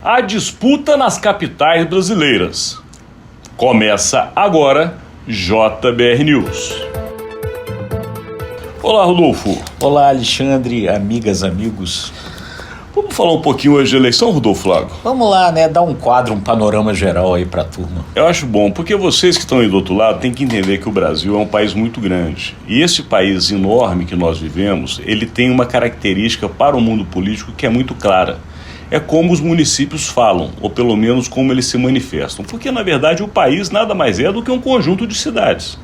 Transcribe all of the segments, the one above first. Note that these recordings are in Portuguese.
A disputa nas capitais brasileiras. Começa agora JBR News. Olá, Rodolfo. Olá, Alexandre, amigas, amigos. Vamos falar um pouquinho hoje de eleição, Rodolfo Lago? Vamos lá, né? Dar um quadro, um panorama geral aí pra turma. Eu acho bom, porque vocês que estão aí do outro lado têm que entender que o Brasil é um país muito grande. E esse país enorme que nós vivemos, ele tem uma característica para o mundo político que é muito clara. É como os municípios falam, ou pelo menos como eles se manifestam. Porque, na verdade, o país nada mais é do que um conjunto de cidades.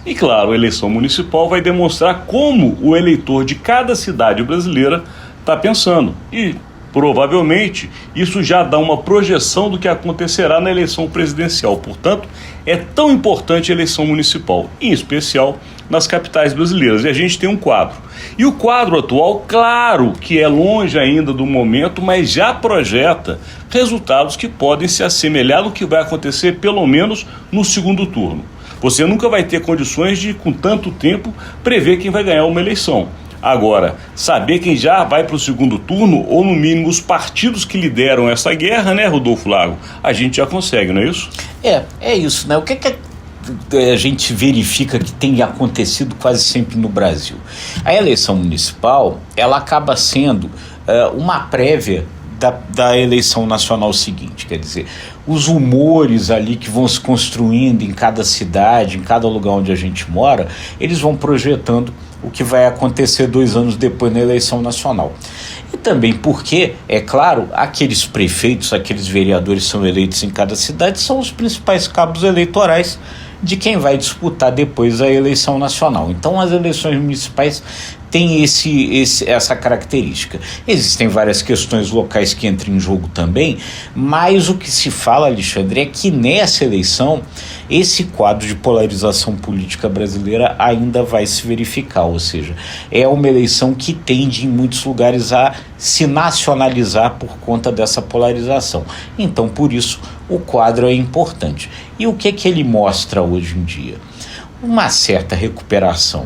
E, claro, a eleição municipal vai demonstrar como o eleitor de cada cidade brasileira está pensando. E, provavelmente, isso já dá uma projeção do que acontecerá na eleição presidencial. Portanto, é tão importante a eleição municipal, em especial nas capitais brasileiras. E a gente tem um quadro. E o quadro atual, claro que é longe ainda do momento, mas já projeta resultados que podem se assemelhar ao que vai acontecer pelo menos no segundo turno. Você nunca vai ter condições de, com tanto tempo, prever quem vai ganhar uma eleição. Agora, saber quem já vai para o segundo turno, ou no mínimo os partidos que lideram essa guerra, né, Rodolfo Lago? A gente já consegue, não é isso? É isso, né? O que a gente verifica que tem acontecido quase sempre no Brasil? A eleição municipal, ela acaba sendo uma prévia da eleição nacional seguinte, quer dizer, os humores ali que vão se construindo em cada cidade, em cada lugar onde a gente mora, eles vão projetando o que vai acontecer 2 anos depois na eleição nacional. E também porque, é claro, aqueles prefeitos, aqueles vereadores que são eleitos em cada cidade são os principais cabos eleitorais de quem vai disputar depois a eleição nacional. Então as eleições municipais têm essa característica. Existem várias questões locais que entram em jogo também, mas o que se fala, Alexandre, é que nessa eleição esse quadro de polarização política brasileira ainda vai se verificar, ou seja, é uma eleição que tende em muitos lugares a se nacionalizar por conta dessa polarização. Então, por isso, o quadro é importante. E o que ele mostra hoje em dia? Uma certa recuperação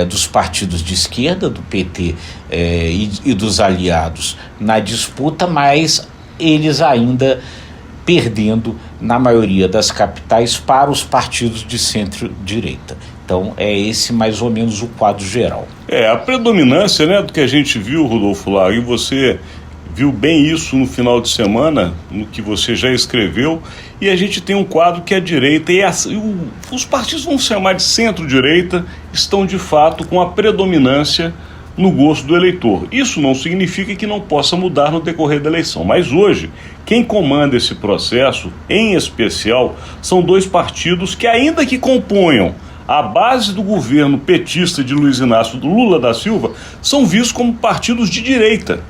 dos partidos de esquerda, do PT e dos aliados na disputa, mas eles ainda perdendo na maioria das capitais para os partidos de centro-direita. Então é esse mais ou menos o quadro geral. A predominância, né, do que a gente viu, Rodolfo Lago, e você viu bem isso no final de semana, no que você já escreveu, e a gente tem um quadro que a direita os partidos vão se chamar de centro-direita, estão de fato com a predominância no gosto do eleitor. Isso não significa que não possa mudar no decorrer da eleição, mas hoje quem comanda esse processo, em especial, são 2 partidos que, ainda que componham a base do governo petista de Luiz Inácio Lula da Silva, são vistos como partidos de direita.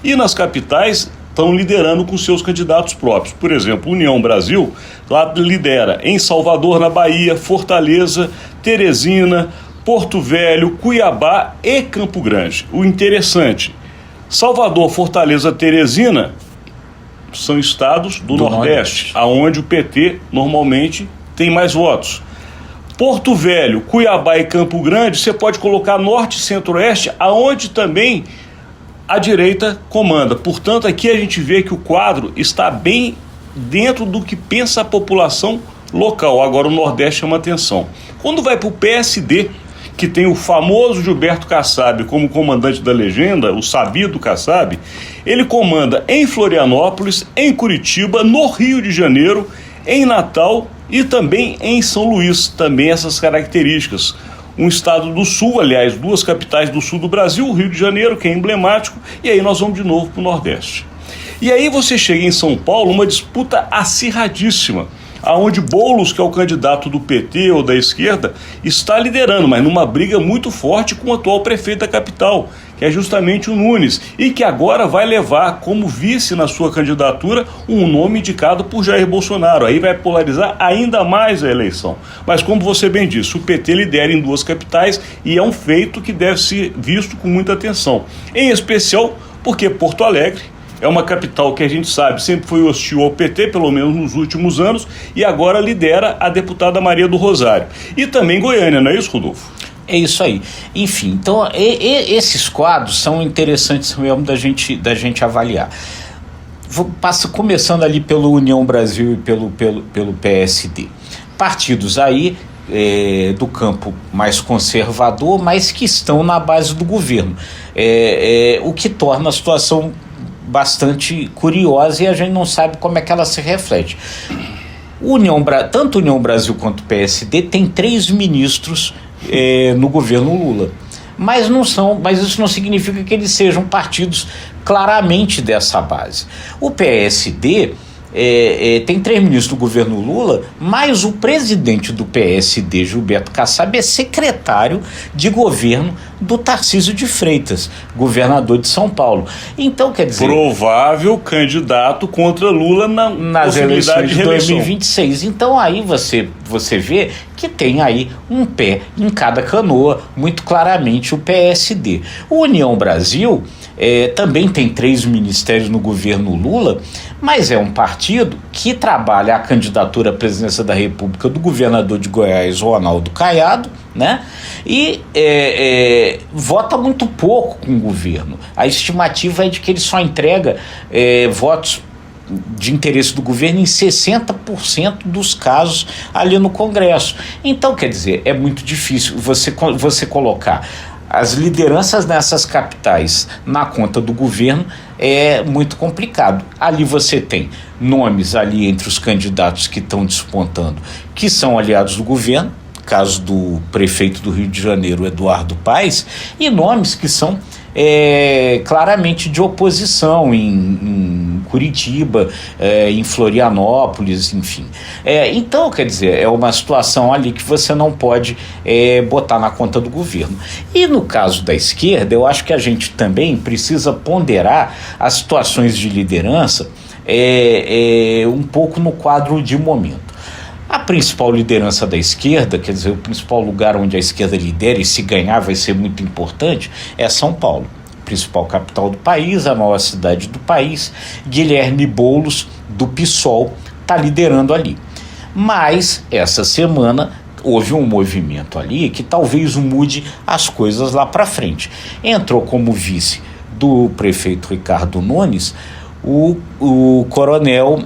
E nas capitais estão liderando com seus candidatos próprios. Por exemplo, União Brasil lá lidera em Salvador, na Bahia, Fortaleza, Teresina, Porto Velho, Cuiabá e Campo Grande. O interessante, Salvador, Fortaleza, Teresina são estados do Nordeste, aonde o PT normalmente tem mais votos. Porto Velho, Cuiabá e Campo Grande, você pode colocar Norte e Centro-Oeste, aonde também a direita comanda. Portanto, aqui a gente vê que o quadro está bem dentro do que pensa a população local. Agora o Nordeste chama atenção. Quando vai para o PSD, que tem o famoso Gilberto Kassab como comandante da legenda, o sabido Kassab, ele comanda em Florianópolis, em Curitiba, no Rio de Janeiro, em Natal e também em São Luís. Também essas características. Um estado do sul, aliás, 2 capitais do sul do Brasil, o Rio de Janeiro, que é emblemático, e aí nós vamos de novo para o Nordeste. E aí você chega em São Paulo, uma disputa acirradíssima, aonde Boulos, que é o candidato do PT ou da esquerda, está liderando, mas numa briga muito forte com o atual prefeito da capital, que é justamente o Nunes, e que agora vai levar como vice na sua candidatura um nome indicado por Jair Bolsonaro. Aí vai polarizar ainda mais a eleição. Mas como você bem disse, o PT lidera em 2 capitais e é um feito que deve ser visto com muita atenção. Em especial porque Porto Alegre é uma capital que a gente sabe sempre foi hostil ao PT, pelo menos nos últimos anos, e agora lidera a deputada Maria do Rosário. E também Goiânia, não é isso, Rodolfo? É isso aí. Enfim, então esses quadros são interessantes mesmo da gente avaliar. começando ali pelo União Brasil e pelo PSD. Partidos aí do campo mais conservador, mas que estão na base do governo. O que torna a situação bastante curiosa e a gente não sabe como é que ela se reflete. Tanto União Brasil quanto o PSD tem 3 ministros no governo Lula. Mas isso não significa que eles sejam partidos claramente dessa base. O PSD tem 3 ministros do governo Lula, mas o presidente do PSD, Gilberto Kassab, é secretário de governo do Tarcísio de Freitas, governador de São Paulo. Então, quer dizer... provável candidato contra Lula nas eleições de 2026. Então, aí você vê que tem aí um pé em cada canoa, muito claramente o PSD. O União Brasil também tem 3 ministérios no governo Lula, mas é um partido que trabalha a candidatura à presidência da República do governador de Goiás, Ronaldo Caiado, né? E vota muito pouco com o governo. A estimativa é de que ele só entrega votos de interesse do governo em 60% dos casos ali no Congresso. Então, quer dizer, é muito difícil você colocar as lideranças nessas capitais na conta do governo, é muito complicado. Ali você tem nomes ali entre os candidatos que estão despontando, que são aliados do governo, caso do prefeito do Rio de Janeiro, Eduardo Paes, e nomes que são claramente de oposição em Curitiba, em Florianópolis, enfim. Então, quer dizer, é uma situação ali que você não pode botar na conta do governo. E no caso da esquerda, eu acho que a gente também precisa ponderar as situações de liderança um pouco no quadro de momento. A principal liderança da esquerda, quer dizer, o principal lugar onde a esquerda lidera, e se ganhar vai ser muito importante, é São Paulo. Principal capital do país, a maior cidade do país. Guilherme Boulos, do PSOL, está liderando ali. Mas, essa semana, houve um movimento ali que talvez mude as coisas lá para frente. Entrou como vice do prefeito Ricardo Nunes o coronel,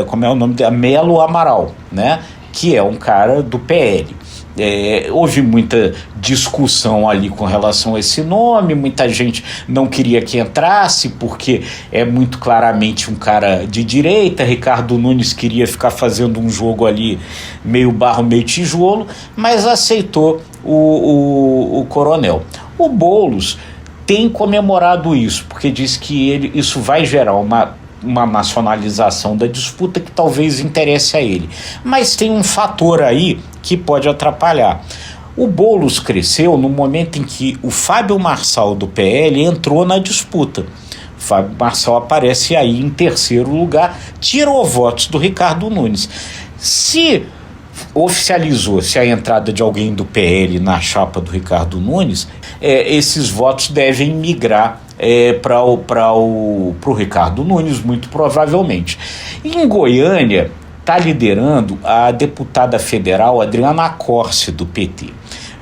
como é o nome dele? Melo Amaral, né? Que é um cara do PL. Houve muita discussão ali com relação a esse nome, muita gente não queria que entrasse, porque é muito claramente um cara de direita. Ricardo Nunes queria ficar fazendo um jogo ali meio barro, meio tijolo, mas aceitou o coronel. O Boulos tem comemorado isso, porque diz que isso vai gerar uma nacionalização da disputa que talvez interesse a ele. Mas tem um fator aí que pode atrapalhar. O Boulos cresceu no momento em que o Fábio Marçal, do PL, entrou na disputa. O Fábio Marçal aparece aí em 3º lugar, tirou votos do Ricardo Nunes. Se oficializou-se a entrada de alguém do PL na chapa do Ricardo Nunes, esses votos devem migrar para o Ricardo Nunes, muito provavelmente. Em Goiânia, está liderando a deputada federal Adriana Corse, do PT.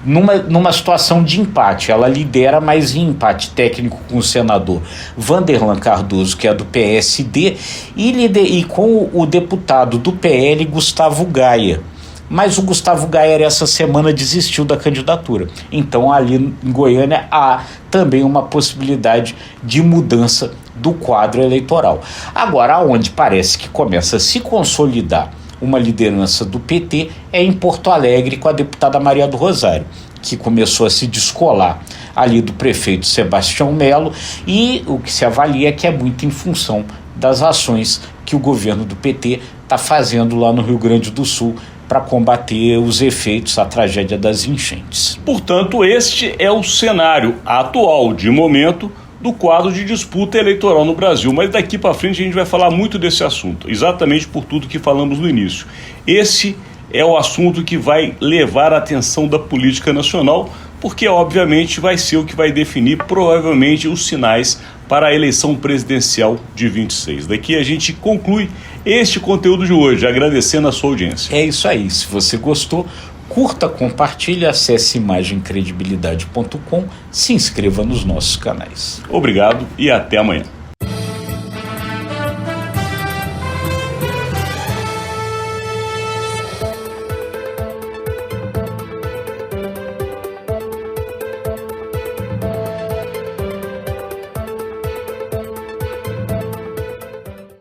Numa situação de empate, ela lidera, mas em empate técnico com o senador Vanderlan Cardoso, que é do PSD, e com o deputado do PL, Gustavo Gaia. Mas o Gustavo Gaia, essa semana, desistiu da candidatura. Então, ali em Goiânia, há também uma possibilidade de mudança do quadro eleitoral. Agora, onde parece que começa a se consolidar uma liderança do PT é em Porto Alegre, com a deputada Maria do Rosário, que começou a se descolar ali do prefeito Sebastião Melo, e o que se avalia é que é muito em função das ações que o governo do PT está fazendo lá no Rio Grande do Sul para combater os efeitos, a tragédia das enchentes. Portanto, este é o cenário atual, de momento, do quadro de disputa eleitoral no Brasil. Mas daqui para frente a gente vai falar muito desse assunto, exatamente por tudo que falamos no início. Esse é o assunto que vai levar a atenção da política nacional, porque obviamente vai ser o que vai definir provavelmente os sinais para a eleição presidencial de 26. Daqui a gente conclui este conteúdo de hoje, agradecendo a sua audiência. É isso aí, se você gostou, curta, compartilhe, acesse imagemcredibilidade.com, se inscreva nos nossos canais. Obrigado e até amanhã.